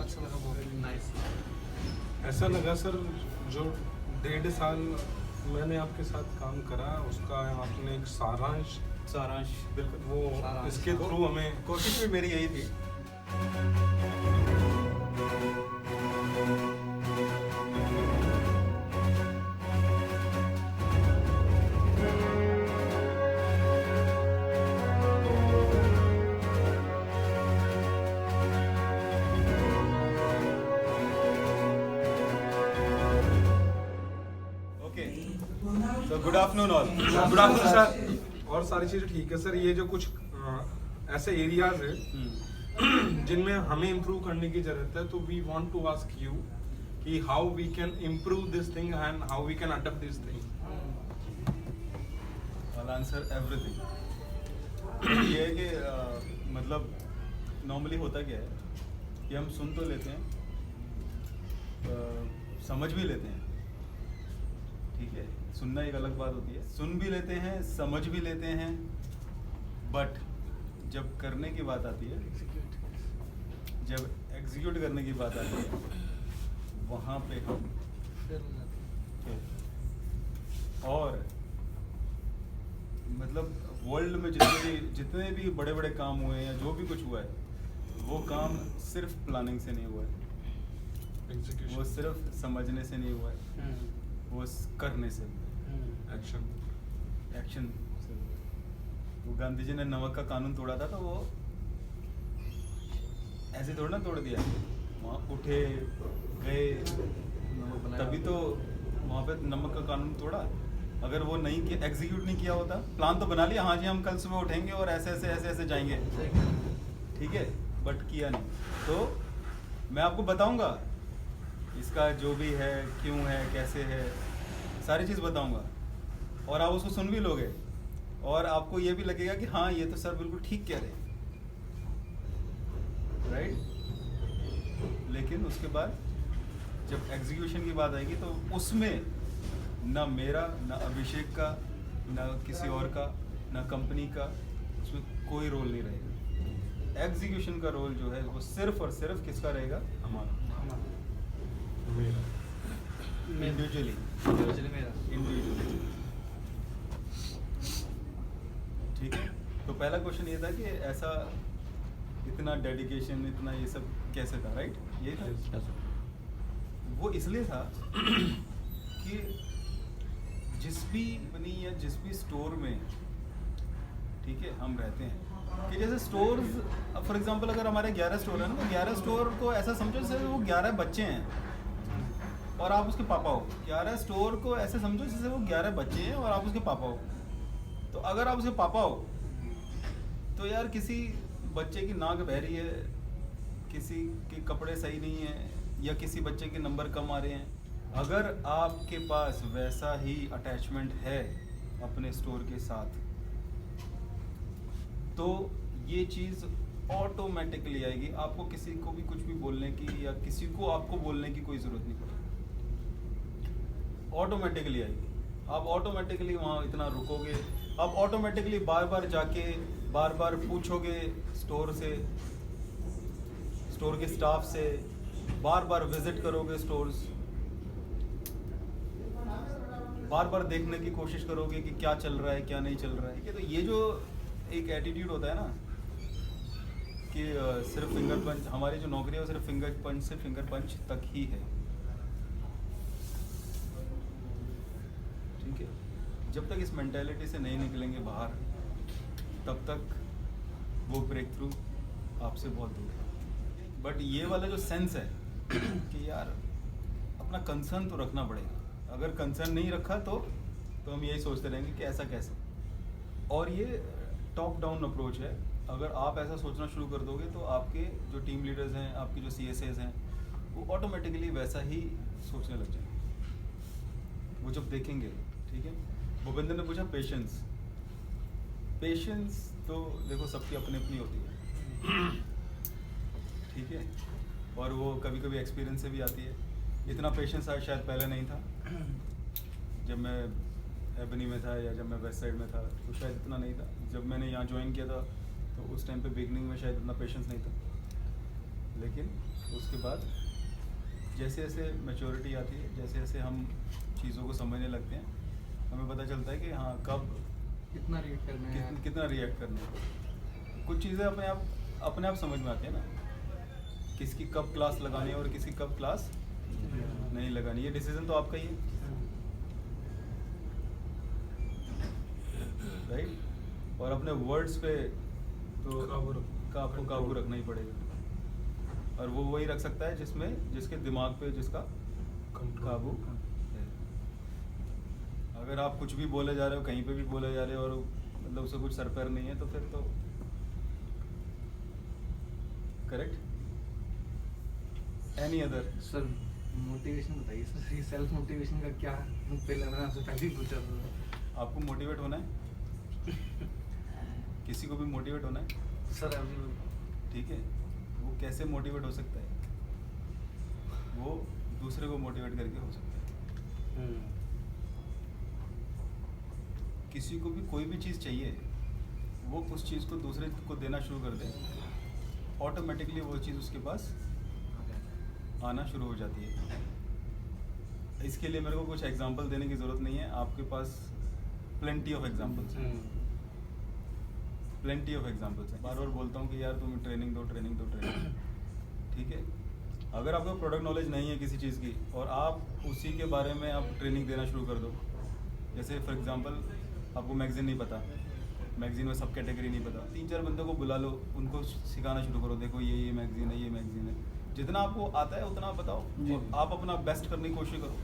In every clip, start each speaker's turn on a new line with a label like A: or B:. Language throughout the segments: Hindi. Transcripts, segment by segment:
A: अच्छा लगा, बहुत नाइस।
B: ऐसा लगा सर जो 1.5 साल मैंने आपके साथ काम करा उसका आपने एक सारांश
C: बिल्कुल
B: वो
A: सारांश,
B: इसके
A: हाँ।
B: थ्रू हमें
C: कोशिश भी मेरी यही थी। Okay, so good afternoon all.
B: Good afternoon sir. और सारी चीज़ें ठीक है सर, ये जो कुछ ऐसे एरियाज है जिनमें हमें इम्प्रूव करने की जरूरत है, तो we want to ask you कि how we can improve this thing and how we can adopt this thing.
C: I'll answer everything। ये है कि मतलब नॉर्मली होता क्या है कि हम सुन तो लेते हैं, समझ भी लेते हैं, ठीक है। सुनना एक अलग बात होती है, सुन भी लेते हैं, समझ भी लेते हैं, बट जब करने की बात आती है, जब एग्जीक्यूट करने की बात आती है, वहाँ पे हम और मतलब वर्ल्ड में जितने भी बड़े बड़े काम हुए हैं या जो भी कुछ हुआ है, वो काम सिर्फ प्लानिंग से नहीं हुआ है, वो सिर्फ समझने से नहीं हुआ है, वो करने से, एक्शन से। वो गांधी जी ने नमक का कानून तोड़ा था, तो वो ऐसे थोड़ा ना तोड़ दिया, वहाँ उठे गए, तभी तो वहाँ पे नमक का कानून तोड़ा। अगर वो नहीं किया, एग्जीक्यूट नहीं किया होता, प्लान तो बना लिया, हाँ जी हम कल सुबह उठेंगे और ऐसे ऐसे ऐसे ऐसे जाएंगे, ठीक है, बट किया नहीं। तो मैं आपको बताऊंगा इसका जो भी है, क्यों है, कैसे है, सारी चीज़ बताऊंगा, और आप उसको सुन भी लोगे और आपको ये भी लगेगा कि हाँ ये तो सर बिल्कुल ठीक कह रहे हैं, राइट। लेकिन उसके बाद जब एग्जीक्यूशन की बात आएगी तो उसमें ना मेरा, ना अभिषेक का, ना किसी और का, ना कंपनी का, उसमें कोई रोल नहीं रहेगा। एग्जीक्यूशन का रोल जो है वो सिर्फ और सिर्फ किसका रहेगा? हमारा, इंडिविजुअली। ठीक है। तो पहला क्वेश्चन ये था कि ऐसा इतना डेडिकेशन, इतना ये सब कैसे था, राइट? ये था। वो इसलिए था कि जिस भी कंपनी या जिस भी स्टोर में, ठीक है, हम रहते हैं, कि जैसे स्टोर्स, फॉर एग्जांपल अगर हमारे 11 स्टोर है ना, तो 11 स्टोर को ऐसा समझो जैसे वो 11 बच्चे हैं और आप उसके पापा हो। 11 स्टोर को ऐसे समझो जैसे वो 11 बच्चे हैं और आप उसके पापा हो। तो अगर आप उसके पापा हो तो यार किसी बच्चे की नाक बह रही है, किसी के कपड़े सही नहीं है, या किसी बच्चे के नंबर कम आ रहे हैं, अगर आपके पास वैसा ही अटैचमेंट है अपने स्टोर के साथ, तो ये चीज़ ऑटोमेटिकली आएगी। आपको किसी को भी कुछ भी बोलने की या किसी को आपको बोलने की कोई ज़रूरत नहीं पड़ेगी, ऑटोमेटिकली आएगी। आप ऑटोमेटिकली वहाँ इतना रुकोगे, आप ऑटोमेटिकली बार बार जाके बार बार पूछोगे स्टोर से, स्टोर के स्टाफ से, बार बार विजिट करोगे स्टोर्स, बार बार देखने की कोशिश करोगे कि क्या चल रहा है, क्या नहीं चल रहा है। तो ये जो एक एटीट्यूड होता है ना कि सिर्फ फिंगर पंच, हमारी जो नौकरी है वो सिर्फ फिंगर पंच से फिंगर पंच तक ही है, ठीक है। जब तक इस मेंटालिटी से नहीं निकलेंगे बाहर, तब तक वो ब्रेक थ्रू आपसे बहुत दूर है। बट ये वाला जो सेंस है कि यार अपना कंसर्न तो रखना पड़ेगा, अगर कंसर्न नहीं रखा तो हम यही सोचते रहेंगे कि ऐसा कैसे। और ये टॉप डाउन अप्रोच है। अगर आप ऐसा सोचना शुरू कर दोगे तो आपके जो टीम लीडर्स हैं, आपके जो CSAs हैं, वो ऑटोमेटिकली वैसा ही सोचने लग जाएंगे। वो जब देखेंगे, ठीक है। भूपेंद्र ने पूछा पेशेंस। पेशेंस तो देखो सबकी अपनी अपनी होती है, ठीक है, और वो कभी कभी एक्सपीरियंस से भी आती है। इतना पेशेंस शायद पहले नहीं था, जब मैं एबनी में था या जब मैं वेस्ट साइड में था तो शायद इतना नहीं था। जब मैंने यहाँ ज्वाइन किया था तो उस टाइम पे बिगनिंग में शायद इतना पेशेंस नहीं था, लेकिन उसके बाद जैसे जैसे मैच्योरिटी आती है, जैसे जैसे हम चीज़ों को समझने लगते हैं, हमें पता चलता है कि हाँ कब
A: कितना रिएक्ट करना है,
C: कितना रिएक्ट करना है। कुछ चीज़ें अपने आप समझ में आती है ना, किसकी कब क्लास लगानी है और किसकी कब क्लास नहीं लगानी। ये डिसीजन तो आपका ही है, राइट। और अपने वर्ड्स पे तो आपको काबू रखना ही पड़ेगा, और वो वही रख सकता है जिसके दिमाग पे जिसका काबू है। अगर आप कुछ भी बोले जा रहे हो, कहीं पे भी बोले जा रहे हो, और मतलब उससे कुछ सर पैर नहीं है, तो फिर तो correct. Any other
A: sir motivation बताइए सर, ये सेल्फ मोटिवेशन का क्या, पहले मैंने आपसे पहले ही पूछा था।
C: आपको मोटिवेट होना है, किसी को भी मोटिवेट होना है
A: सर अभी
C: ठीक है। वो कैसे मोटिवेट हो सकता है? वो दूसरे को मोटिवेट करके हो सकता है। किसी को भी कोई भी चीज़ चाहिए, वो उस चीज़ को दूसरे को देना शुरू कर दे, ऑटोमेटिकली वो चीज़ उसके पास आना शुरू हो जाती है। इसके लिए मेरे को कुछ एग्जांपल देने की ज़रूरत नहीं है, आपके पास प्लेंटी ऑफ एग्जांपल्स हैं, प्लेंटी ऑफ एग्जांपल्स हैं। बार बार बोलता हूँ कि यार तुम ट्रेनिंग दो, ठीक है। अगर आपको प्रोडक्ट नॉलेज नहीं है किसी चीज़ की, और आप उसी के बारे में आप ट्रेनिंग देना शुरू कर दो, जैसे फॉर एग्जांपल आपको मैगज़ीन नहीं पता, मैगज़ीन में सब कैटेगरी नहीं पता, 3-4 बंदों को बुला लो, उनको सिखाना शुरू करो, देखो ये मैगज़ीन है, ये मैगज़ीन है। जितना आपको आता है उतना बताओ, और आप अपना बेस्ट करने की कोशिश करो,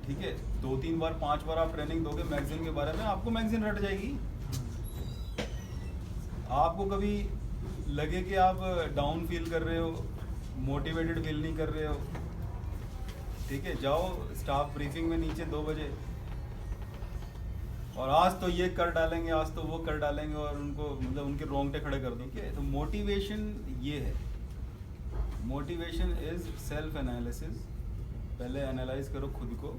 C: ठीक है। 2-3 बार 5 बार आप ट्रेनिंग दोगे मैगज़ीन के बारे में, आपको मैगज़ीन रट जाएगी। आपको कभी लगे कि आप डाउन फील कर रहे हो, मोटिवेटेड फील नहीं कर रहे हो, ठीक है, जाओ स्टाफ ब्रीफिंग में नीचे 2 बजे, और आज तो ये कर डालेंगे, आज तो वो कर डालेंगे, और उनको मतलब उनके रोंगटे खड़े कर दो, ठीक है। तो मोटिवेशन ये है, मोटिवेशन इज सेल्फ एनालिसिस। पहले एनालाइज करो खुद को।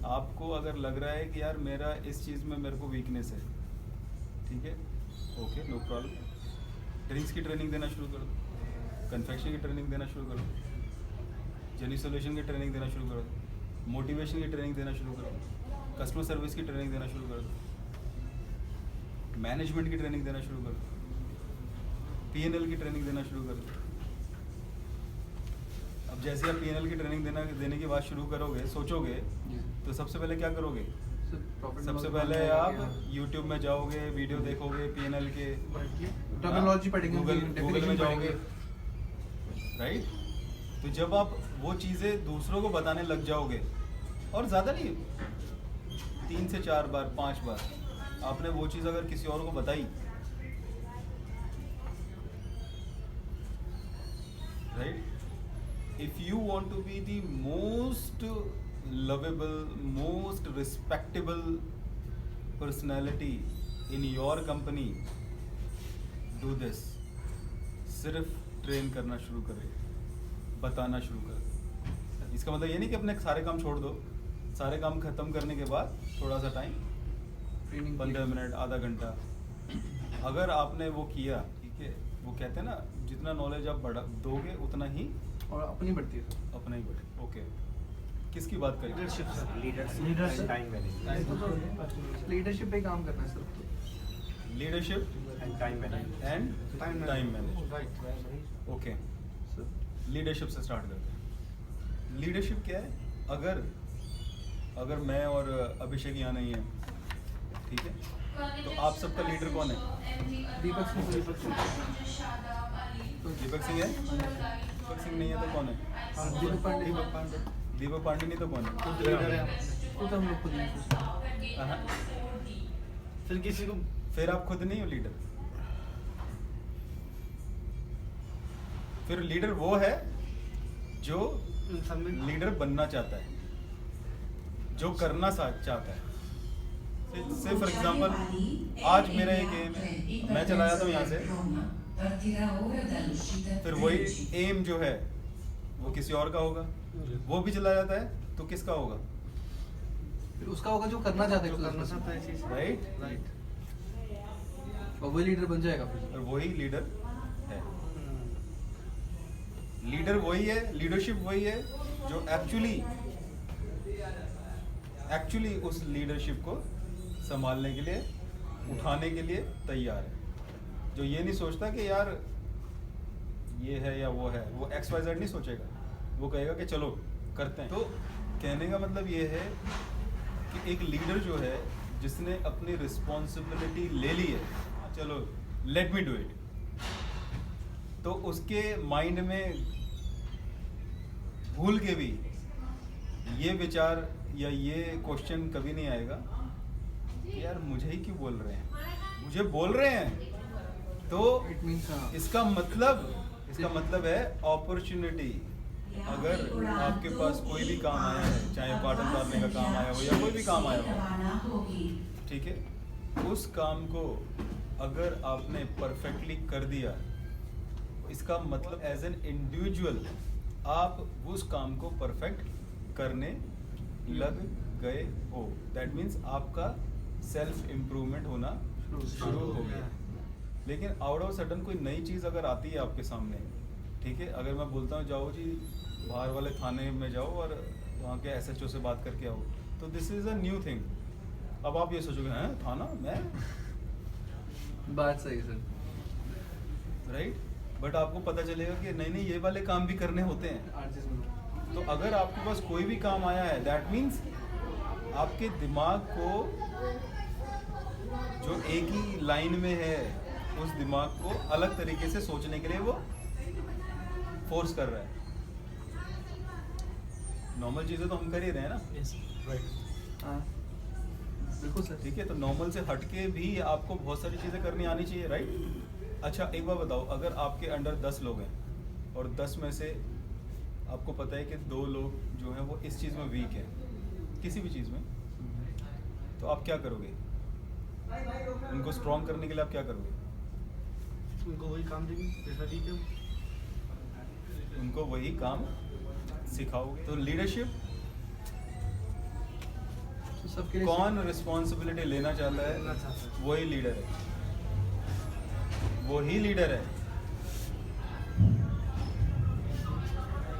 C: आपको अगर लग रहा है कि यार मेरा इस चीज़ में मेरे को वीकनेस है, ठीक है, ओके, नो प्रॉब्लम। ड्रिंक्स की ट्रेनिंग देना शुरू करो, कन्फेक्शन की ट्रेनिंग देना शुरू करो, जेनी सोल्यूशन की ट्रेनिंग देना शुरू करो, मोटिवेशन की ट्रेनिंग देना शुरू करो, कस्टमर सर्विस की ट्रेनिंग देना शुरू कर दो, मैनेजमेंट की ट्रेनिंग देना शुरू कर दो, पीएनएल की ट्रेनिंग देना शुरू कर दो। अब जैसे आप पीएनएल की ट्रेनिंग देने की बात शुरू करोगे, सोचोगे, तो सबसे पहले क्या करोगे? सबसे पहले आप YouTube में जाओगे, वीडियो देखोगे पीएनएल के,
A: टर्मिनोलॉजी पढ़ेंगे,
C: गूगल में जाओगे, राइट। तो जब आप वो चीज़ें दूसरों को बताने लग जाओगे, और ज़्यादा नहीं, 3 से 4 बार 5 बार आपने वो चीज़ अगर किसी और को बताई, right, if you want to be the most lovable, most respectable personality in your company, do this. सिर्फ ट्रेन करना शुरू करें, बताना शुरू करें। इसका मतलब ये नहीं कि अपने सारे काम छोड़ दो, सारे काम खत्म करने के बाद थोड़ा सा टाइम, 15 मिनट, आधा घंटा, अगर आपने वो किया, ठीक है, वो कहते हैं ना, जितना नॉलेज आप बढ़ा दोगे उतना ही
A: और अपनी बढ़ती है,
C: अपना ही बढ़े। ओके, किसकी बात करें?
D: लीडरशिप टाइम मैनेजमेंट,
A: लीडरशिप पे काम करना है sir.
C: Leadership
D: and time management
C: and time management. Okay, leadership से स्टार्ट करते हैं। लीडरशिप क्या है? अगर मैं और अभिषेक यहाँ नहीं है, ठीक है, तो आप सबका लीडर कौन है?
A: दीपक सिंह।
C: दीपक सिंह है? दीपक सिंह नहीं है तो कौन है? दीपक पांडे नहीं तो कौन है?
A: वो तो हम लोग खुद नहीं
C: हाँ।
D: फिर किसी को,
C: फिर आप खुद नहीं हो लीडर। फिर लीडर वो है जो लीडर बनना चाहता है, जो करना चाहता है। से फॉर एग्जांपल आज मेरा एक एम है, मैं चला जाता हूँ यहाँ से, फिर वही एम जो है वो किसी और का होगा, वो भी चला जाता है तो किसका होगा?
A: फिर उसका होगा जो करना चाहता है,
D: करना चाहता है चीज,
C: राइट,
A: और वही लीडर बन जाएगा फिर।
C: और वही लीडर है। लीडर वही है, लीडरशिप वही है जो एक्चुअली उस लीडरशिप को संभालने के लिए, उठाने के लिए तैयार है। जो ये नहीं सोचता कि यार ये है या वो है, वो XYZ नहीं सोचेगा, वो कहेगा कि चलो करते हैं। तो कहने का मतलब ये है कि एक लीडर जो है जिसने अपनी रिस्पॉन्सिबिलिटी ले ली है, चलो लेट मी डू इट, तो उसके माइंड में भूल के भी ये विचार या ये क्वेश्चन कभी नहीं आएगा कि यार मुझे ही क्यों बोल रहे हैं, मुझे बोल रहे हैं। तो
A: इट मीन्स
C: इसका मतलब है अपॉर्चुनिटी। अगर आपके पास कोई भी काम आया है, चाहे बॉटल डालने का काम आया हो या कोई भी काम आया हो, ठीक है, उस काम को अगर आपने परफेक्टली कर दिया, इसका मतलब एज एन इंडिविजुअल आप उस काम को परफेक्ट करने लग गए हो। दैट मीन्स आपका सेल्फ इम्प्रूवमेंट होना शुरू हो गया। लेकिन आउट ऑफ सडन कोई नई चीज़ अगर आती है आपके सामने, ठीक है, अगर मैं बोलता हूँ जाओ जी बाहर वाले थाने में जाओ और वहाँ के SHO से बात करके आओ, तो this is a new thing. अब आप ये सोचोगे हैं थाना, मैं
A: बात सही सर,
C: राइट, बट आपको पता चलेगा कि नहीं ये वाले काम भी करने होते हैं। तो अगर आपके पास कोई भी काम आया है, दैट मीन्स आपके दिमाग को जो एक ही लाइन में है, उस दिमाग को अलग तरीके से सोचने के लिए वो फोर्स कर रहा है। नॉर्मल चीज़ें तो हम कर ही रहे हैं ना,
B: राइट।
A: हाँ बिल्कुल सर।
C: ठीक है, तो नॉर्मल से हटके भी आपको बहुत सारी चीज़ें करनी आनी चाहिए, राइट। अच्छा एक बार बताओ, अगर आपके अंडर 10 लोग हैं और 10 में से आपको पता है कि 2 लोग जो हैं वो इस चीज़ में वीक है, किसी भी चीज़ में, तो आप क्या करोगे? उनको स्ट्रॉन्ग करने के लिए आप क्या करोगे?
D: उनको वही काम देंगे जैसा वीक है,
C: उनको वही काम सिखाओगे। तो लीडरशिप,
A: तो सबके लिए
C: कौन रिस्पॉन्सिबिलिटी लेना चाहता है वही लीडर है, वही लीडर है।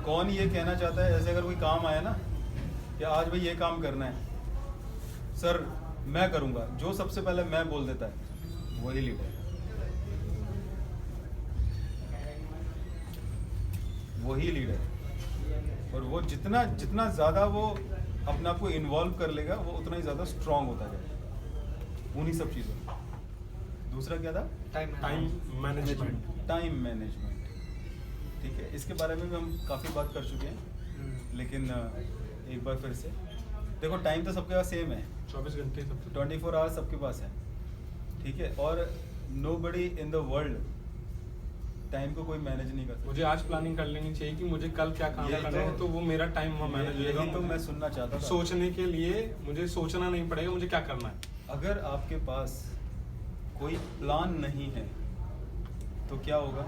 C: कौन ये कहना चाहता है, जैसे अगर कोई काम आया ना कि आज भाई ये काम करना है सर, मैं करूंगा, जो सबसे पहले मैं बोल देता है वही लीडर है, वही लीडर है। और वो जितना ज़्यादा वो अपने आप को इन्वॉल्व कर लेगा, वो उतना ही ज़्यादा स्ट्रांग होता जाएगा उन्हीं सब चीज़ों में। दूसरा क्या था?
B: Time management.
C: टाइम मैनेजमेंट, ठीक है, इसके बारे में भी हम काफ़ी बात कर चुके हैं, लेकिन एक बार फिर से देखो, टाइम तो सबके पास सेम है,
B: 24 घंटे सब
C: 24 आवर्स सबके पास है, ठीक है, और nobody in the world time को कोई मैनेज नहीं कर सकता।
B: मुझे आज प्लानिंग कर लेनी चाहिए कि मुझे कल क्या काम
C: यही
B: करना है, तो वो मेरा टाइम वहाँ मैनेज
C: यही
B: होगा।
C: तो मैं सुनना चाहता था।
B: सोचने के लिए मुझे सोचना नहीं पड़ेगा मुझे क्या करना है।
C: अगर आपके पास कोई प्लान नहीं है तो क्या होगा?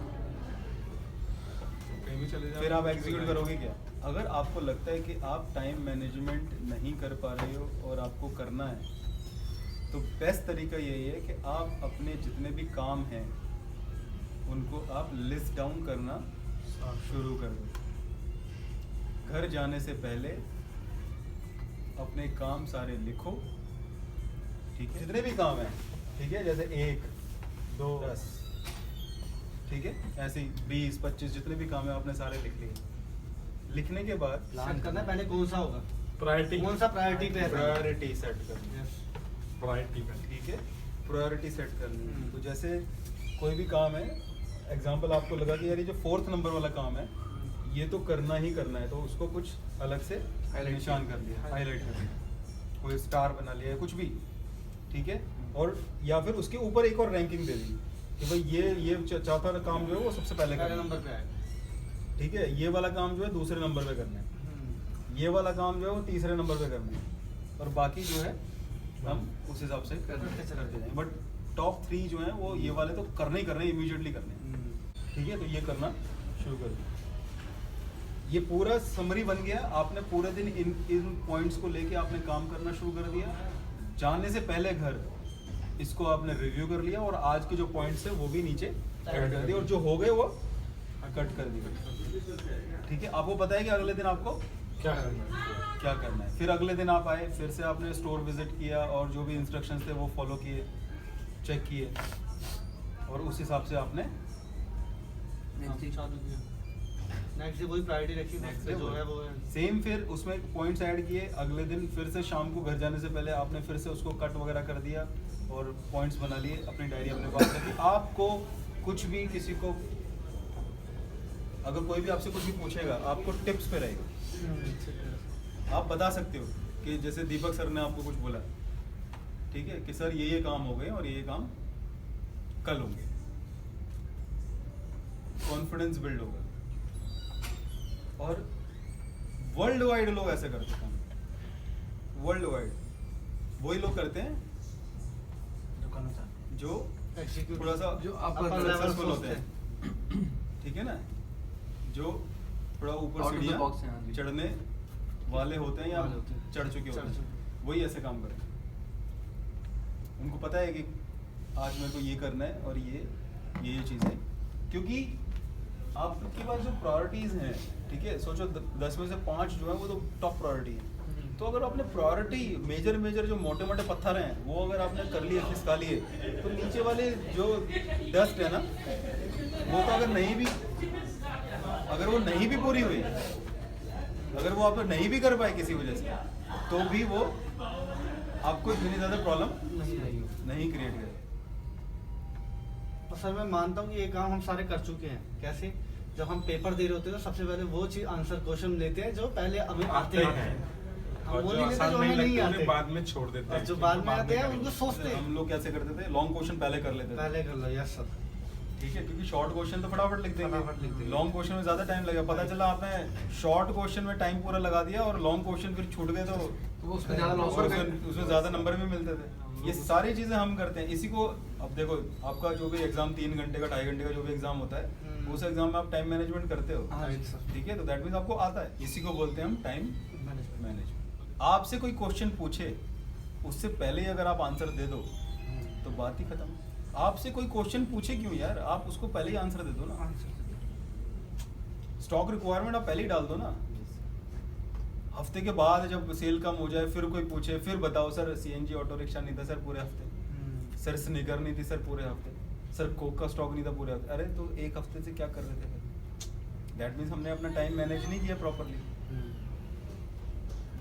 B: कहीं भी चले जाओ,
C: फिर आप एग्जीक्यूट करोगे क्या? अगर आपको लगता है कि आप टाइम मैनेजमेंट नहीं कर पा रहे हो और आपको करना है, तो बेस्ट तरीका यही है कि आप अपने जितने भी काम हैं उनको आप लिस्ट डाउन करना शुरू कर दो। घर जाने से पहले अपने काम सारे लिखो, ठीक है, जितने भी काम हैं, ठीक है, जैसे 1 2 10, ठीक है, ऐसे ही 20 25 जितने भी काम है आपने सारे लिख लिए। लिखने के बाद
D: प्लान करना है पहले कौन सा होगा,
B: प्रायोरिटी
D: कौन सा प्रायोरिटी पे है,
C: प्रायोरिटी सेट करनी है,
B: प्रायोरिटी पे।
C: ठीक है, प्रायोरिटी सेट करनी है। तो जैसे कोई भी काम है, एग्जांपल आपको लगा कि यार ये जो 4th नंबर वाला काम है ये तो करना ही करना है, तो उसको कुछ अलग से
A: Highlight
C: निशान कर दिया, हाईलाइट कर दिया, कोई स्टार बना लिया, कुछ भी, ठीक है, और या फिर उसके ऊपर एक और रैंकिंग दे दी कि भाई ये चौथा काम जो है वो सबसे पहले
D: पहले
C: करना
D: नंबर पे
C: है,
D: आएगा।
C: ठीक है, ये वाला काम जो है दूसरे नंबर पे करना है, ये वाला काम जो है वो तीसरे नंबर पे करना है, और बाकी जो है हम उस हिसाब से करते जाएंगे। बट टॉप 3 जो है वो ये वाले तो करने ही करने, इमीडिएटली करने, ठीक है, तो ये करना शुरू कर दिया। ये पूरा समरी बन गया, आपने पूरे दिन इन पॉइंट्स को लेके आपने काम करना शुरू कर दिया। जाने से पहले घर इसको आपने रिव्यू कर लिया और आज के जो पॉइंट्स है वो भी नीचे ऐड कर दिए, और जो हो गए वो कट कर दिए। ठीक है, आपको पता है कि अगले दिन आपको
B: क्या करना है?
C: क्या करना है। फिर अगले दिन आप आए, फिर से आपने स्टोर विजिट किया और जो भी इंस्ट्रक्शंस थे वो फॉलो किए, चेक किए और उस हिसाब से आपने
D: चालू किया। नेक्स्ट डे वही प्रायोरिटी रखी, नेक्स्ट डे जो है वो है।
C: सेम फिर उसमें पॉइंट्स ऐड किए। अगले दिन फिर से शाम को घर जाने से पहले आपने फिर से उसको कट वगैरह कर दिया और पॉइंट्स बना लिए, अपनी डायरी अपने पास रखी। आपको कुछ भी किसी को अगर कोई भी आपसे कुछ भी पूछेगा, आपको टिप्स पे रहेगा। आप बता सकते हो कि जैसे दीपक सर ने आपको कुछ बोला, ठीक है, कि सर ये काम हो गए और ये काम कल होंगे। कॉन्फिडेंस बिल्ड होगा। और वर्ल्ड वाइड लोग ऐसे करते हैं, वर्ल्ड वाइड वही लोग करते हैं जो
D: Execute-
C: थोड़ा सा
A: जो
D: upper
A: upper
D: level
C: सक्सेसफुल होते
D: सोचते
C: हैं, ठीक है ना, जो थोड़ा ऊपर
A: Out of the
C: सीढ़ियाँ
A: box हैं, हाँ जी।
C: चढ़ने वाले होते हैं या
D: वाले होते हैं।
C: चढ़ चुके होते
D: चढ़
C: हैं,
D: चुके।
C: वही ऐसे काम करते हैं। उनको पता है कि आज मेरे को ये करना है और ये चीज़ें, क्योंकि आपके पास जो प्रायोरिटीज़ हैं, ठीक है, सोचो 10 में से 5 जो है वो तो टॉप प्रायोरिटी है। तो अगर आपने प्रायोरिटी मेजर जो मोटे मोटे पत्थर हैं वो अगर आपने कर लिए, खिसका लिए, तो नीचे वाले जो डस्ट है ना, वो तो अगर वो नहीं भी पूरी हुई, अगर वो आप नहीं भी कर पाए किसी वजह से, तो भी वो आपको इतनी ज़्यादा प्रॉब्लम नहीं क्रिएट करे।
D: और सर मैं मानता हूँ कि ये काम हम सारे कर चुके हैं। कैसे? जब हम पेपर दे रहे होते हैं तो सबसे पहले वो चीज आंसर क्वेश्चन लेते हैं जो पहले हमें आते हैं। हम
B: और
D: वो
B: जो
D: नहीं लेते
B: आसान
D: जो
B: नहीं
D: हमें नहीं
B: लगते उन्हें
D: आते।
B: बाद में छोड़ देते
D: और
B: हैं,
D: जो
B: कि
D: बाद
B: वो
D: में आते हैं
B: करेंगे।
D: उनको सोचते हैं
C: हम लोग कैसे करते थे, लॉन्ग क्वेश्चन पहले कर लेते थे,
D: पहले कर लो। Yes sir.
C: ठीक है, क्योंकि शॉर्ट क्वेश्चन तो फटाफट लिख
D: फटाफट लिख
C: देंगे,
D: देंगे।
C: लॉन्ग क्वेश्चन में ज्यादा टाइम लगेगा। पता चला आपने शॉर्ट क्वेश्चन में टाइम पूरा लगा दिया और लॉन्ग क्वेश्चन फिर छूट गए, तो
A: वो उसमें ज्यादा लॉस
C: और
A: हो गए।
C: उसमें ज्यादा नंबर भी मिलते थे। ये सारी चीजें हम करते हैं। इसी को अब देखो, आपका जो भी एग्जाम 3 घंटे का 2.5 घंटे का जो भी एग्जाम होता है, उस एग्जाम में आप टाइम मैनेजमेंट करते हो,
A: हाँ जी सर।
C: ठीक है, तो दैट मीन्स आपको आता है। इसी को बोलते हैं हम टाइम मैनेजमेंट। आपसे कोई क्वेश्चन पूछे, उससे पहले ही अगर आप आंसर दे दो तो बात ही खत्म। आपसे कोई क्वेश्चन पूछे क्यों यार, आप उसको पहले ही आंसर दे दो ना। स्टॉक रिक्वायरमेंट आप पहले ही डाल दो ना। हफ्ते के बाद जब सेल कम हो जाए फिर कोई पूछे, फिर बताओ सर सीएनजी ऑटो रिक्शा नहीं था सर पूरे हफ्ते, सर स्निकर नहीं थी सर पूरे हफ्ते, सर कोक का स्टॉक नहीं था पूरे हफ्ते। अरे तो एक हफ्ते से क्या कर रहे थे फिर? दैट मीन्स हमने अपना टाइम मैनेज नहीं किया प्रॉपरली।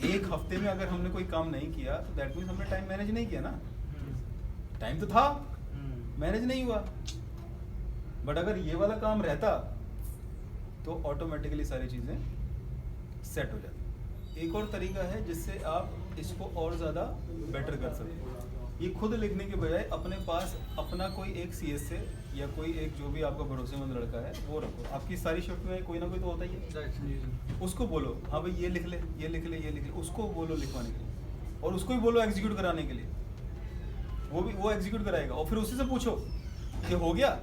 C: एक हफ्ते में अगर हमने कोई काम नहीं किया तो दैट मीन्स हमने टाइम मैनेज नहीं किया ना। टाइम तो था, मैनेज नहीं हुआ। बट अगर ये वाला काम रहता तो ऑटोमेटिकली सारी चीजें सेट हो जाती। एक और तरीका है जिससे आप इसको और ज़्यादा बेटर कर सकते हो। ये खुद लिखने के बजाय अपने पास अपना कोई एक CSA या कोई एक जो भी आपका भरोसेमंद लड़का है वो रखो। आपकी सारी शिफ्ट में कोई ना कोई तो होता ही है। उसको बोलो हाँ भाई ये लिख ले, ये लिख ले, ये लिख ले। उसको बोलो लिखवाने के लिए और उसको भी बोलो एग्जीक्यूट कराने के लिए। वो एग्जीक्यूट कराएगा और फिर उसी से पूछो कि हो गया,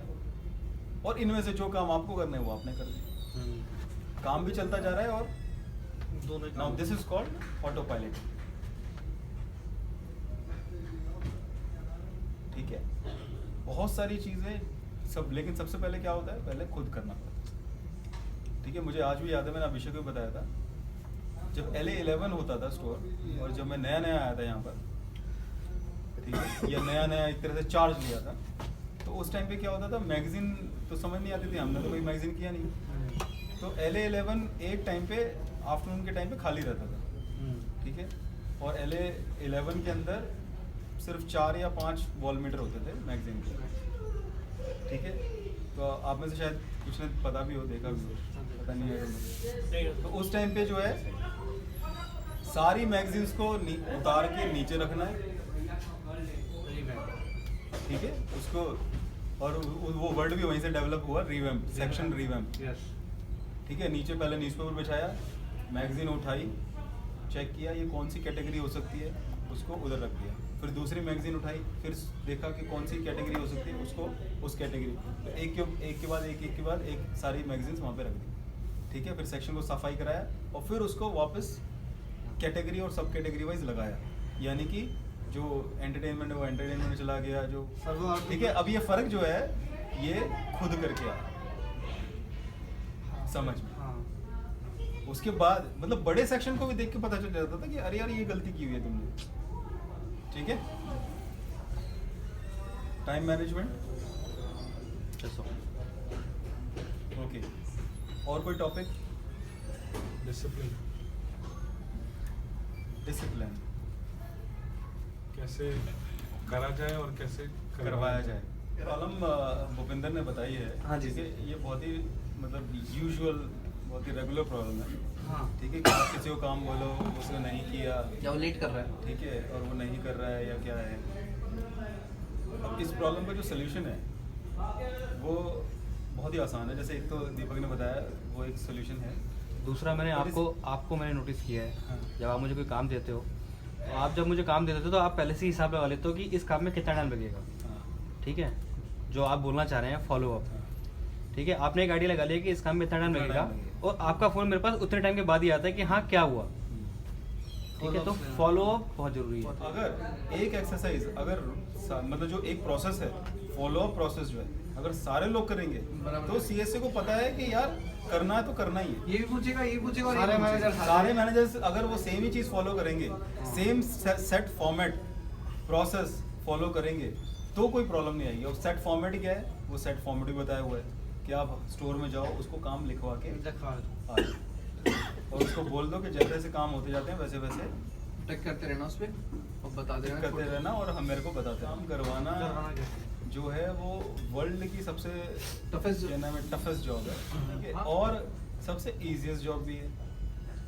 C: और इनमें से जो काम आपको करना है वो आपने कर दिया। काम भी चलता जा रहा है और now this is called autopilot। ठीक है, बहुत सारी चीजें सब, लेकिन सबसे पहले क्या होता है, पहले खुद करना पड़ता है। ठीक है, मुझे आज भी याद है, मैंने अभिषेक को बताया था जब LA11 होता था स्टोर, और जब मैं नया आया था यहाँ पर, ठीक है, या नया एक तरह से चार्ज लिया था, तो उस टाइम पे क्या होता था, मैगजीन तो समझ नहीं आती थी, हमने तो कोई मैगजीन किया नहीं। तो LA11 एक टाइम पे आफ्टरनून के टाइम पे खाली रहता था, ठीक है, और LA11 के अंदर सिर्फ 4 या 5 वॉल मीटर होते थे मैगजीन के, ठीक है। तो आप में से शायद कुछ ने पता भी हो, देखा भी हो, पता नहीं है। तो उस टाइम पे जो है सारी मैगजीन्स को उतार के नीचे रखना है, ठीक है, उसको, और वो वर्ड भी वहीं से डेवलप हुआ, रिवैम्प, सेक्शन रिवैम्प, ठीक है। नीचे पहले न्यूज़पेपर बिछाया, मैगजीन उठाई, चेक किया ये कौन सी कैटेगरी हो सकती है, उसको उधर रख दिया। फिर दूसरी मैगजीन उठाई, फिर देखा कि कौन सी कैटेगरी हो सकती है, उसको उस कैटेगरी, तो एक के बाद एक सारी मैगजीन्स वहाँ पे रख दी, ठीक है। फिर सेक्शन को सफाई कराया और फिर उसको वापस कैटेगरी और सब कैटेगरी वाइज लगाया, यानी कि जो एंटरटेनमेंट है वो एंटरटेनमेंट में चला गया, जो, ठीक है। अब ये फ़र्क जो है ये खुद करके आया समझ में, उसके बाद मतलब बड़े सेक्शन को भी देख के पता चल जाता था कि अरे यार ये गलती की हुई है तुमने, ठीक है। टाइम मैनेजमेंट, ओके, और कोई टॉपिक?
B: डिसिप्लिन,
C: डिसिप्लिन
B: कैसे करा जाए और कैसे
C: करवाया जाए। प्रॉब्लम भूपिंदर ने बताई है,
D: हाँ जी,
C: ठीक है, ये बहुत ही मतलब यूजुअल, बहुत ही रेगुलर प्रॉब्लम है,
D: हाँ।
C: ठीक है, कि आप किसी को काम बोलो उसने नहीं किया,
A: या वो लेट कर रहा है,
C: ठीक है, और वो नहीं कर रहा है या क्या है। अब इस प्रॉब्लम का जो सोल्यूशन है वो बहुत ही आसान है। जैसे एक तो दीपक ने बताया वो एक सोल्यूशन है।
E: दूसरा मैंने
C: और
E: आपको मैंने नोटिस किया है,
C: हाँ।
E: जब आप मुझे कोई काम देते हो तो आप जब मुझे काम देते हो तो आप पहले से ही हिसाब लगा लेते हो कि इस काम में कितना टाइम लगेगा,
C: हाँ,
E: ठीक है, जो आप बोलना चाह रहे हैं फॉलो अप,
C: हाँ,
E: ठीक है। आपने एक आइडिया लगा लिया कि इस काम में इतना टाइम
C: इतना
E: लगेगा
C: time लगेगा।
E: और आपका फ़ोन मेरे पास उतने टाइम के बाद ही आता है कि हाँ क्या हुआ, ठीक है। तो
D: Follow up
E: फॉलो अप बहुत ज़रूरी है।
C: अगर एक एक्सरसाइज अगर मतलब जो एक प्रोसेस है, फॉलो अप प्रोसेस जो है, अगर सारे लोग करेंगे
A: बराबर।
C: तो सीएसए को पता है कि यार करना है तो करना ही है।
A: ये भी पूछेगा, ये पूछेगा और
D: सारे
A: ये पूछेगा।
D: मैनेजर
C: सारे मैनेजर्स अगर वो सेम ही चीज फॉलो करेंगे, same set format process follow करेंगे तो कोई प्रॉब्लम नहीं आएगी। और सेट फॉर्मेट क्या है, वो सेट फॉर्मेट भी बताया हुआ है कि आप स्टोर में जाओ, उसको काम लिखवा के
D: दिखा दो।
C: आ जाओ। और उसको बोल दो कि जैसे जैसे काम होते जाते हैं वैसे वैसे
A: टेक करते रहना उस पे और बता देना
C: करते रहना और हम मेरे को बताते हैं। काम करवाना
D: करवाना कैसे?
C: जो है वो वर्ल्ड की सबसे
A: Toughest
C: क्या नाम है, टफेस्ट जॉब है, ठीक है,
A: हाँ।
C: और सबसे इजीएस्ट जॉब भी है,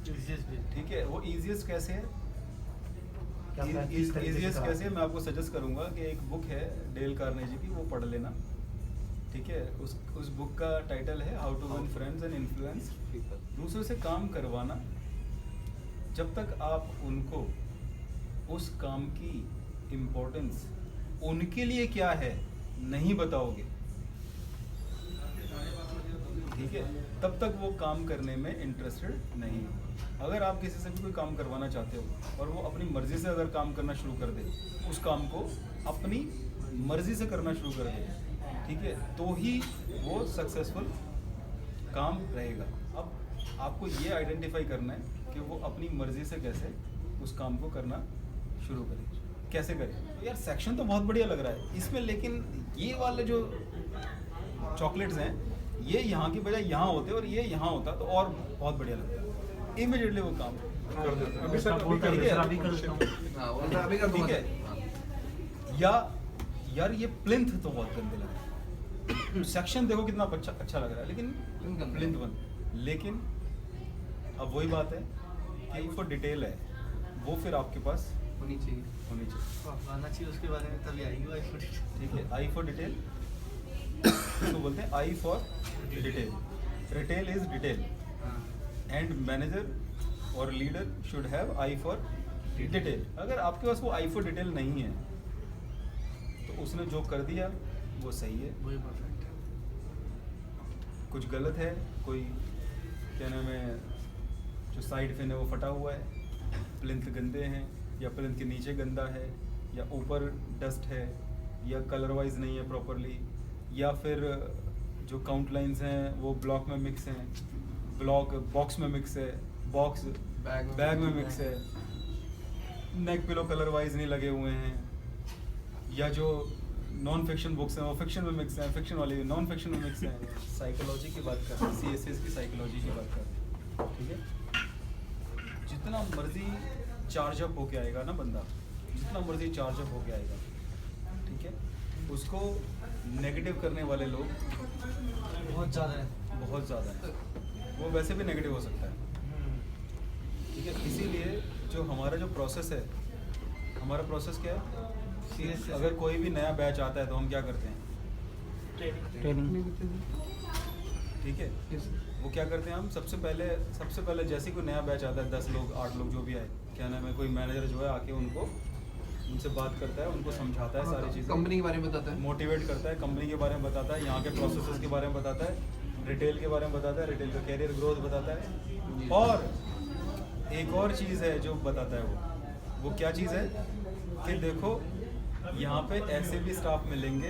D: Easiest भी।
C: ठीक है। वो इजीएस्ट कैसे है,
D: क्या practice तरीके से
C: इजीएस्ट
D: करा?
C: कैसे है, मैं आपको सजेस्ट करूंगा कि एक बुक है डेल कार्नेजी की, वो पढ़ लेना, ठीक है। उस बुक का टाइटल है how to win friends and influence people. दूसरों से काम करवाना, जब तक आप उनको उस काम की इम्पोर्टेंस उनके लिए क्या है नहीं बताओगे, ठीक है, तब तक वो काम करने में इंटरेस्टेड नहीं है। अगर आप किसी से भी कोई काम करवाना चाहते हो और वो अपनी मर्जी से अगर काम करना शुरू कर दे, उस काम को अपनी मर्जी से करना शुरू कर दे, ठीक है, तो ही वो सक्सेसफुल काम रहेगा। अब आपको ये आइडेंटिफाई करना है कि वो अपनी मर्जी से कैसे उस काम को करना शुरू करे, कैसे करे। तो यार सेक्शन तो बहुत बढ़िया लग रहा है इसमें, लेकिन ये वाले जो चॉकलेट्स हैं ये यहाँ की बजाय यहाँ होते और ये यहाँ होता तो और बहुत बढ़िया लगता। इमीडिएटली वो काम
B: कर देते हैं। अभी सर अभी
C: ठीक
B: कर
C: है,
B: देते हैं।
D: अभी कर देता हूँ।
A: हाँ, वो अभी कर दूंगा।
C: ठीक है। या यार ये प्लिंथ तो बहुत गंदे लग रहे हैं। सेक्शन देखो कितना अच्छा लग रहा है, लेकिन प्लिंथ वन, लेकिन अब वही बात है कि फॉर डिटेल है वो फिर आपके पास
A: होनी चाहिए।
C: होनी चाहिए,
D: आना चाहिए उसके बारे में, तभी आएगी वो iPhone।
C: ठीक है। आई फॉर डिटेल, इसको बोलते हैं eye for detail. Retail is detail and manager और leader should have eye for detail. अगर आपके पास वो आई फॉर डिटेल नहीं है तो उसने जो कर दिया वो सही है,
D: वही परफेक्ट है।
C: कुछ गलत है, कोई क्या नाम है जो साइड फिन है वो फटा हुआ है, प्लिंथ गंदे हैं या प्लिंथ के नीचे गंदा है या ऊपर डस्ट है या कलर वाइज नहीं है प्रॉपरली, या फिर जो काउंट लाइंस हैं वो ब्लॉक में मिक्स हैं, ब्लॉक बॉक्स में मिक्स है, बॉक्स बैग में मिक्स है, नेक पिलो कलर वाइज नहीं लगे हुए हैं, या जो नॉन फिक्शन बुक्स हैं वो फिक्शन में मिक्स हैं, फिक्शन वाले नॉन फिक्शन में मिक्स हैं। साइकोलॉजी की बात कर रहे हैं, सीएसएस की साइकोलॉजी की बात कर रहे हैं, ठीक है। जितना मर्जी चार्ज अप होके आएगा ना बंदा, जितना मर्जी चार्ज अप होके आएगा, ठीक है, उसको नेगेटिव करने वाले लोग
D: बहुत ज़्यादा है।
C: बहुत ज़्यादा हैं। वो वैसे भी नेगेटिव हो सकता है, ठीक है। इसीलिए जो हमारा जो प्रोसेस है, हमारा प्रोसेस क्या है, अगर कोई भी नया बैच आता है तो हम क्या करते हैं,
E: ट्रेनिंग,
C: ठीक है, वो क्या करते हैं, हम सबसे पहले जैसे ही कोई नया बैच आता है, 10 लोग 8 लोग जो भी आए, क्या नाम है, कोई मैनेजर जो है आके उनसे बात करता है, उनको समझाता है सारी चीज़ें,
A: कंपनी के बारे में बताता है,
C: मोटिवेट करता है, कंपनी के बारे में बताता है, यहाँ के प्रोसेसेस के बारे में बताता है, रिटेल के बारे में बताता है, रिटेल का कैरियर ग्रोथ बताता है। और एक और चीज़ है जो बताता है, वो क्या चीज़ है कि देखो यहाँ पे ऐसे भी स्टाफ मिलेंगे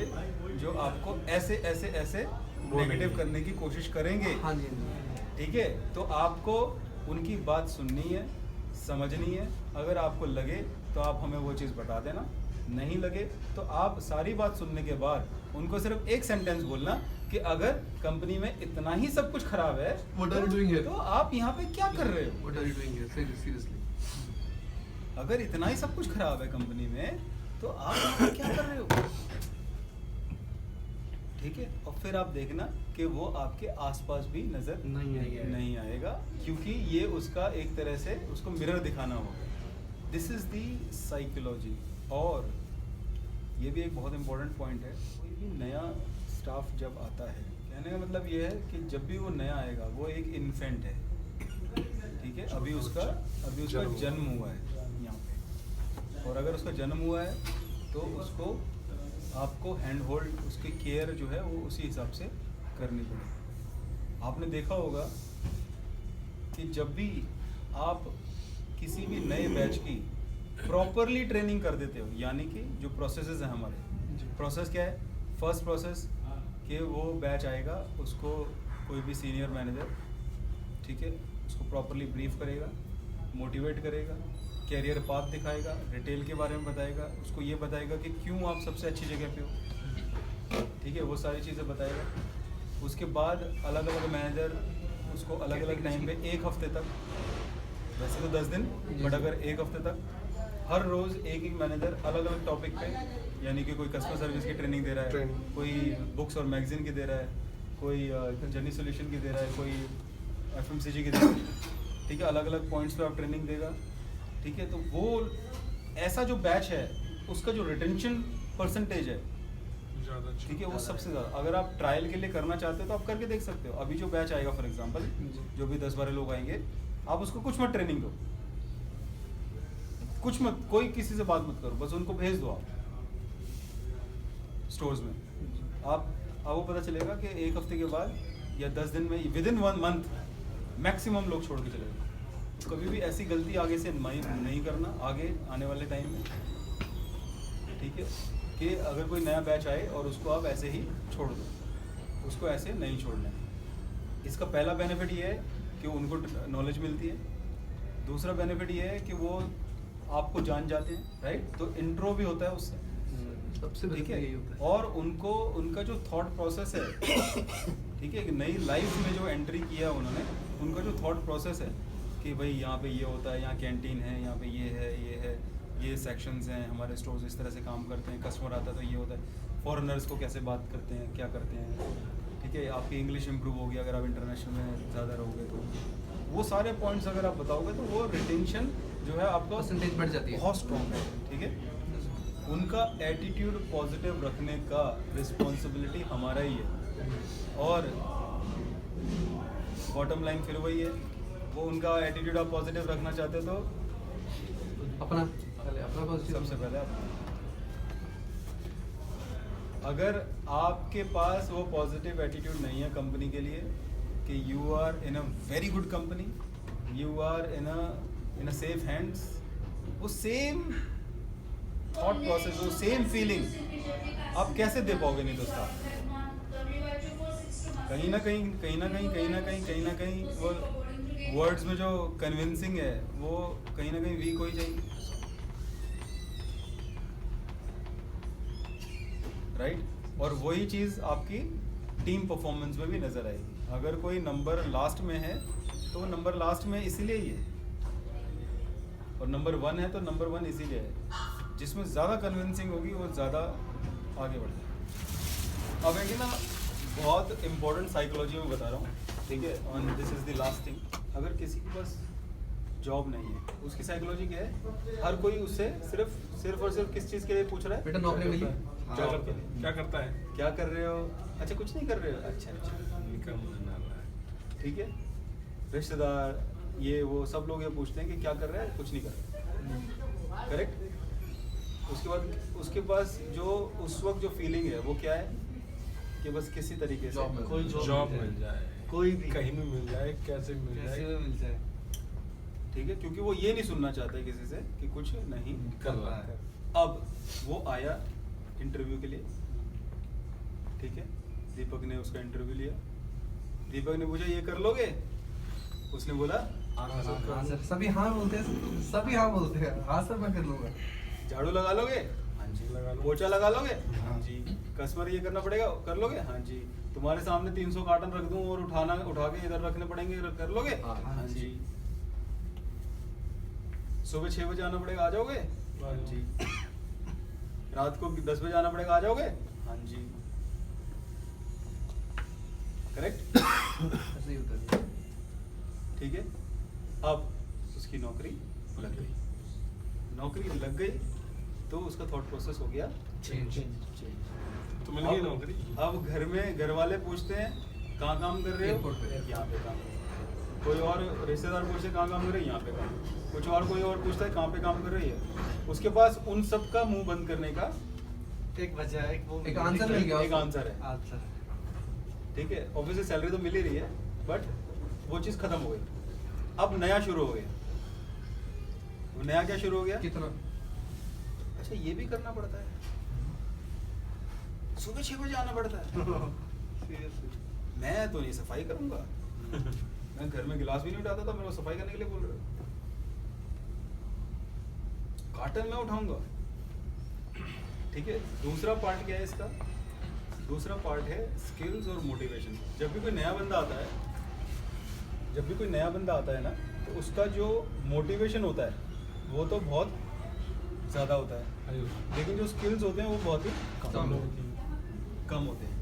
C: जो आपको ऐसे नेगेटिव करने की कोशिश करेंगे,
A: हाँ जी, हाँ जी।
C: ठीक है। तो आपको उनकी बात सुननी है, समझनी है। अगर आपको लगे तो आप हमें वो चीज़ बता देना, नहीं लगे तो आप सारी बात सुनने के बाद उनको सिर्फ एक सेंटेंस बोलना कि अगर कंपनी में इतना ही सब कुछ खराब है
A: What are you doing here?
C: तो आप यहाँ पे क्या कर रहे हो?
A: What are you doing here? Seriously.
C: अगर इतना ही सब कुछ खराब है कंपनी में तो आप यहाँ पे क्या कर रहे हो? ठीक है, और फिर आप देखना कि वो आपके आसपास भी नजर नहीं आएगा, क्योंकि ये उसका एक तरह से उसको मिरर दिखाना होगा। This is the psychology. और ये भी एक बहुत इंपॉर्टेंट पॉइंट है, कोई भी नया स्टाफ जब आता है, कहने का मतलब ये है कि जब भी वो नया आएगा वो एक इन्फेंट है, ठीक है, अभी उसका जन्म हुआ है यहाँ पे। और अगर उसका जन्म हुआ है तो उसको आपको हैंड होल्ड, उसकी केयर जो है वो उसी हिसाब से करनी पड़ेगी। आपने देखा होगा कि जब भी आप किसी भी नए बैच की प्रॉपरली ट्रेनिंग कर देते हो, यानी कि जो प्रोसेसेस हैं हमारे, प्रोसेस क्या है? फर्स्ट प्रोसेस कि वो बैच आएगा, उसको कोई भी सीनियर मैनेजर, ठीक है, उसको प्रॉपरली ब्रीफ करेगा, मोटिवेट करेगा, कैरियर पाथ दिखाएगा, रिटेल के बारे में बताएगा, उसको ये बताएगा कि क्यों आप सबसे अच्छी जगह पे हो, ठीक है, वो सारी चीज़ें बताएगा। उसके बाद अलग अलग मैनेजर उसको अलग अलग टाइम पे, एक हफ्ते तक, वैसे तो 10 दिन, बट अगर एक हफ्ते तक हर रोज़ एक एक मैनेजर अलग अलग टॉपिक पे, यानी कि कोई कस्टमर सर्विस की ट्रेनिंग दे रहा है, कोई बुक्स और मैगजीन की दे रहा है, कोई जर्नी सोल्यूशन की दे रहा है, कोई FMCG की दे रहा है, ठीक है, अलग अलग पॉइंट्स पे आप ट्रेनिंग देगा, ठीक है। तो वो ऐसा जो बैच है उसका जो रिटेंशन परसेंटेज है, ठीक है, वो सबसे ज़्यादा। अगर आप ट्रायल के लिए करना चाहते हो तो आप करके देख सकते हो। अभी जो बैच आएगा फॉर एग्जांपल, जो भी 10-12 लोग आएंगे, आप उसको कुछ मत ट्रेनिंग दो, कुछ मत, कोई किसी से बात मत करो, बस उनको भेज दो आप स्टोर्स में। आपको पता चलेगा कि एक हफ्ते के बाद या 10 दिन में, विद इन 1 मंथ मैक्सिमम लोग छोड़ के चले गए। कभी भी ऐसी गलती आगे से नहीं करना आगे आने वाले टाइम में, ठीक है, कि अगर कोई नया बैच आए और उसको आप ऐसे ही छोड़ दो, उसको ऐसे नहीं छोड़ना है। इसका पहला बेनिफिट ये है कि उनको नॉलेज मिलती है, दूसरा बेनिफिट ये है कि वो आपको जान जाते हैं, राइट, तो इंट्रो भी होता है उससे,
A: सबसे
C: ठीक
A: बेहतर यही होता
C: है।
A: है।
C: और उनको उनका जो थॉट प्रोसेस है, ठीक है, कि नई लाइफ में जो एंट्री किया उन्होंने, उनका जो थॉट प्रोसेस है कि भाई यहाँ पे ये होता है, यहाँ कैंटीन है, यहाँ पे ये है, ये सेक्शंस हैं, हमारे स्टोर्स इस तरह से काम करते हैं, कस्टमर आता है तो ये होता है, फॉरेनर्स को कैसे बात करते हैं, क्या करते हैं, ठीक है, आपकी इंग्लिश इंप्रूव होगी अगर आप इंटरनेशनल में ज़्यादा रहोगे तो। वो सारे पॉइंट्स अगर आप बताओगे तो वो रिटेंशन जो है आपका
A: परसेंटेज बढ़ जाती है,
C: बहुत स्ट्रॉन्ग है, ठीक है। उनका एटीट्यूड पॉजिटिव रखने का रिस्पॉन्सिबिलिटी हमारा ही है। और बॉटम लाइन फिर वही है, वो उनका एटीट्यूड आप पॉजिटिव रखना चाहते हो तो
A: अपना पॉजिटिव
C: सबसे पहले अपना। अगर आपके पास वो पॉजिटिव एटीट्यूड नहीं है कंपनी के लिए कि you are in a very good company, you are in a safe hands, वो सेम थॉट प्रोसेस, वो सेम फीलिंग आप कैसे दे पाओगे? नहीं दोस्तों, कहीं ना कहीं वो वर्ड्स में जो कन्विंसिंग है वो कहीं ना कहीं वीक हो ही जाएगी, राइट। और वही चीज़ आपकी टीम परफॉर्मेंस में भी नज़र आएगी। अगर कोई नंबर लास्ट में है तो वो नंबर लास्ट में इसीलिए ही है, और नंबर 1 है तो नंबर 1 इसीलिए है। जिसमें ज़्यादा कन्विंसिंग होगी वो ज़्यादा आगे बढ़ जाएगा। अब एक ना बहुत इम्पोर्टेंट साइकोलॉजी में बता रहा हूँ, ठीक है, और this is the last thing. अगर किसी के पास जॉब नहीं है, उसकी साइकोलॉजी क्या है? हर कोई उससे सिर्फ और सिर्फ किस चीज़ के लिए पूछ रहा है?
A: बेटा नौकरी मिली?
C: जॉब के लिए।
B: क्या करता है?
C: क्या कर रहे हो? अच्छा, कुछ नहीं कर रहे हो? अच्छा,
B: इनकम बना रहा है।
C: ठीक है। रिश्तेदार ये वो सब लोग ये पूछते हैं कि क्या कर रहा है? कुछ नहीं कर रहा, करेक्ट। उसके बाद उसके पास जो उस वक्त जो फीलिंग है वो क्या है कि बस किसी तरीके से
D: कोई
B: जॉब मिल जाए,
D: कोई भी
B: कहीं भी मिल जाए, कैसे मिल
D: कैसे
B: जाए,
D: भी मिल जाए,
C: ठीक है, क्योंकि वो ये नहीं सुनना चाहते किसी से कि कुछ नहीं
B: कर रहा है।
C: अब वो आया इंटरव्यू के लिए, ठीक है, दीपक ने उसका इंटरव्यू लिया, दीपक ने पूछा ये कर लोगे? उसने बोला
A: आंसर सभी हाँ बोलते हैं, सभी हाँ बोलते हैं, हाँ सर मैं कर लूंगा।
C: झाड़ू लगा लोगे? हाँ जी।
B: लगा लो।
C: पोछा लगा लोगे? हाँ जी। कस्टमर ये करना पड़ेगा, कर लोगे? हाँ जी। तुम्हारे सामने 300 कार्टन रख दूं और उठा के इधर रखने पड़ेंगे, कर लोगे?
A: हाँ
C: जी। सुबह 6 बजे आना पड़ेगा, आ जाओगे? हाँ जी। रात को 10 बजे आना पड़ेगा, आ जाओगे? हाँ जी। करेक्ट?
A: ऐसे ही होता है।
C: ठीक है। अब उसकी नौकरी लग गई, नौकरी लग गई तो उसका थॉट प्रोसेस हो गया
A: चेंज।
B: तो मिल गई नौकरी।
C: अब घर में घर वाले पूछते हैं कहाँ काम कर रहे हो?
A: एयरपोर्ट पे।
C: यहाँ पे काम। कोई और रिश्तेदार पूछते हैं कहाँ काम कर रहे हैं? यहाँ पे काम। कुछ और कोई और पूछता है कहाँ पे काम कर रही है? उसके पास उन सब का मुंह बंद करने का
D: एक वजह है,
A: एक आंसर मिल गया
C: एक
A: उसको।
C: आंसर है।
D: आंसर।
C: ठीक है, ऑब्वियसली सैलरी तो मिल ही रही है, बट वो चीज़ खत्म हो गई। अब नया शुरू हो गया। वो नया क्या शुरू हो गया?
A: कितना?
C: अच्छा, ये भी करना पड़ता है, सुबह 6 बजे आना पड़ता है। मैं तो नहीं सफाई करूंगा। मैं घर में गिलास भी नहीं उठाता था, मेरे को सफाई करने के लिए बोल रहे हो। कार्टन मैं उठाऊंगा। ठीक है, दूसरा पार्ट क्या है इसका? दूसरा पार्ट है स्किल्स और मोटिवेशन। जब भी कोई नया बंदा आता है, ना, तो उसका जो मोटिवेशन होता है वो तो बहुत ज़्यादा होता है, लेकिन जो स्किल्स होते हैं वो बहुत ही कम होते हैं।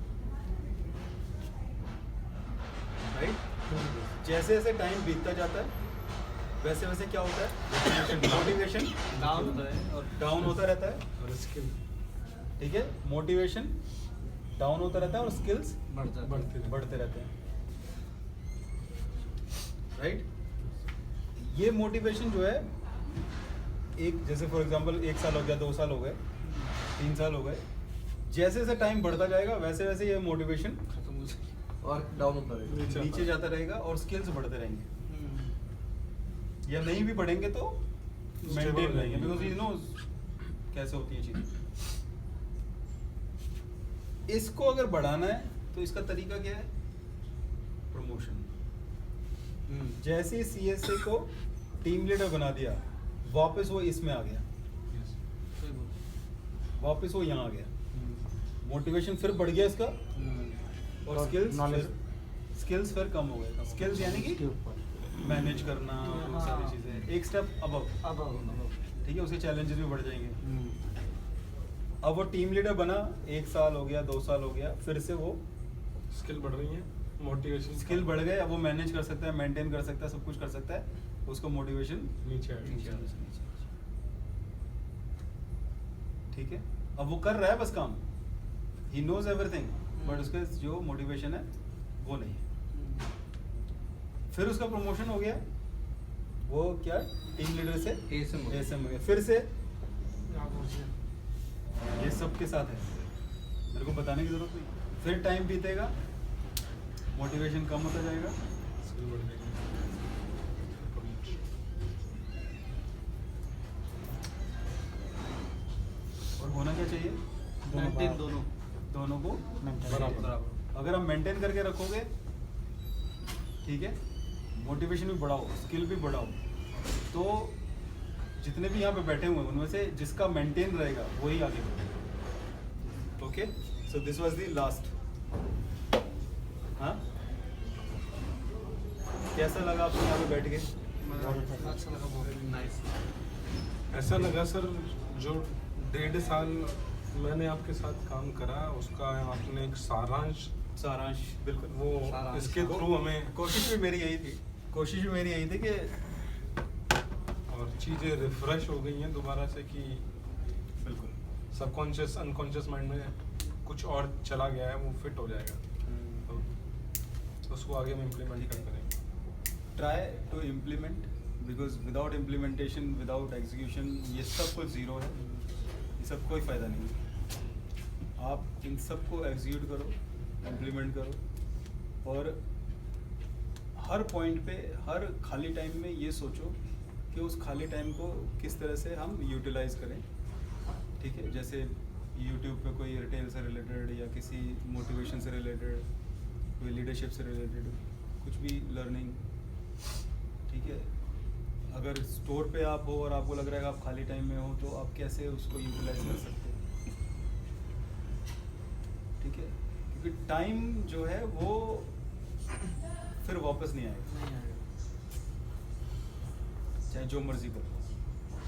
C: राइट? जैसे जैसे टाइम बीतता जाता है वैसे वैसे क्या होता है? मोटिवेशन
D: डाउन होता है
C: और डाउन होता रहता है।
B: और स्किल
C: ठीक है, मोटिवेशन डाउन होता रहता है और स्किल्स
B: बढ़ते
C: रहते हैं। राइट? ये मोटिवेशन जो है, एक जैसे फॉर एग्जांपल 1 साल हो गया, 2 साल हो गए, 3 साल हो गए, जैसे जैसे टाइम बढ़ता जाएगा वैसे वैसे ये मोटिवेशन
A: और डाउन होता रहेगा।
C: नीचे जाता रहेगा और स्किल्स बढ़ते रहेंगे। या नहीं भी बढ़ेंगे तो मेंटेन रहेंगे, बिकॉज यू नो कैसे होती है चीजें। इसको अगर बढ़ाना है तो इसका तरीका क्या है? प्रमोशन। जैसे CSA को टीम लीडर बना दिया, वापस वो इसमें आ गया, वापस वो यहाँ आ गया, मोटिवेशन फिर बढ़ गया इसका, और स्किल्स फिर कम हो गए। स्किल्स यानी कि मैनेज करना, वो सारी चीजें एक स्टेप अबव। ठीक है, उसके चैलेंजेस भी बढ़ जाएंगे। अब वो टीम लीडर बना, 1 साल हो गया, 2 साल हो गया, फिर से वो
B: स्किल बढ़ रही है, मोटिवेशन
C: स्किल बढ़ गए। अब वो मैनेज कर सकता है, मेंटेन कर सकता है, सब कुछ कर सकता है, उसको मोटिवेशन
B: नीचे आ गई।
C: ठीक है, अब वो कर रहा है बस काम, ही नोज एवरीथिंग, बट उसका जो मोटिवेशन है वो नहीं है। फिर उसका प्रमोशन हो गया, वो क्या टीम लीडर से
A: ASM हो गया।
C: ASM हो गया। फिर से ये सबके साथ है, मेरे को बताने की जरूरत नहीं। फिर टाइम बीतेगा, मोटिवेशन कम होता जाएगा,
B: स्किल बढ़ जाएगी।
C: और होना क्या चाहिए?
D: मेंटेन
C: दोनों को
A: बराबर।
C: अगर आप मेंटेन करके रखोगे, ठीक है, मोटिवेशन भी बढ़ाओ, स्किल भी बढ़ाओ, तो जितने भी यहाँ पे बैठे हुए हैं उनमें से जिसका मेंटेन रहेगा वही आगे बढ़ेगा। Okay, so this was the last. हाँ, कैसा लगा आपको यहाँ पे बैठ के?
D: अच्छा लगा, बहुत नाइस।
B: ऐसा लगा सर, जो 1.5 साल मैंने आपके साथ काम करा उसका आपने एक सारांश
C: बिल्कुल,
B: वो
D: सारांश।
B: इसके थ्रू हमें
C: कोशिश भी मेरी यही थी कि
B: और चीज़ें रिफ्रेश हो गई हैं दोबारा से कि
C: बिल्कुल
B: सबकॉन्शियस अनकॉन्शियस माइंड में कुछ और चला गया है, वो फिट हो जाएगा, तो उसको आगे हम इम्प्लीमेंट करेंगे।
C: Try to implement, because without implementation, without execution, ये सब कुछ जीरो है, ये सब कोई फ़ायदा नहीं है। आप इन सब को एग्जीक्यूट करो, इम्प्लीमेंट करो, और हर पॉइंट पे, हर खाली टाइम में ये सोचो कि उस खाली टाइम को किस तरह से हम यूटिलाइज करें। ठीक है, जैसे यूट्यूब पे कोई रिटेल से रिलेटेड या किसी मोटिवेशन से रिलेटेड, कोई लीडरशिप से रिलेटेड कुछ भी लर्निंग, ठीक है, है, अगर स्टोर पे आप हो और आपको लग रहा है कि आप खाली टाइम में हो तो आप कैसे उसको यूटिलाइज कर सकते हैं, ठीक है, क्योंकि टाइम जो है वो फिर वापस नहीं आएगा, चाहे जो मर्जी करो,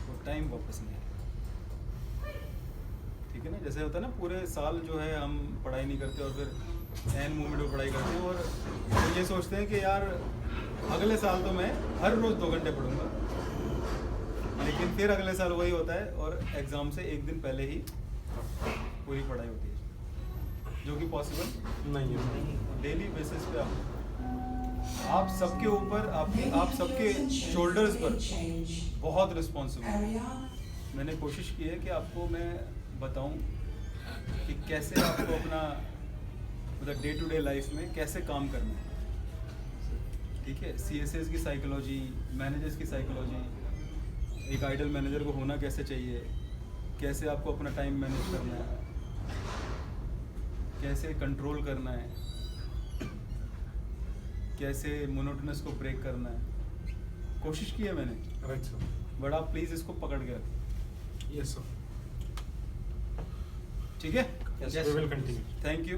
C: वो टाइम वापस नहीं आएगा, ठीक है ना। जैसे होता है ना, पूरे साल जो है हम पढ़ाई नहीं करते और फिर एन मोमेंट में पढ़ाई करते हैं और फिर ये सोचते हैं कि यार अगले साल तो मैं हर रोज़ 2 घंटे पढ़ूंगा, लेकिन फिर अगले साल वही होता है और एग्ज़ाम से एक दिन पहले ही पूरी पढ़ाई होती है, जो कि पॉसिबल
B: नहीं है।
C: डेली बेसिस पे आप सबके ऊपर आप सबके शोल्डर्स पर बहुत रिस्पॉन्सिबल। मैंने कोशिश की है कि आपको मैं बताऊं कि कैसे आपको अपना मतलब डे टू डे लाइफ में कैसे काम करना है, ठीक है। CSAs की साइकोलॉजी, मैनेजर्स की साइकोलॉजी, एक आइडल मैनेजर को होना कैसे चाहिए, कैसे आपको अपना टाइम मैनेज करना है, कैसे कंट्रोल करना है, कैसे मोनोटोनस को ब्रेक करना है, कोशिश की है मैंने।
B: Right sir.
C: बट आप प्लीज़ इसको पकड़ के रखें,
B: यस सर।
C: ठीक है।
B: We will continue.
C: Thank you.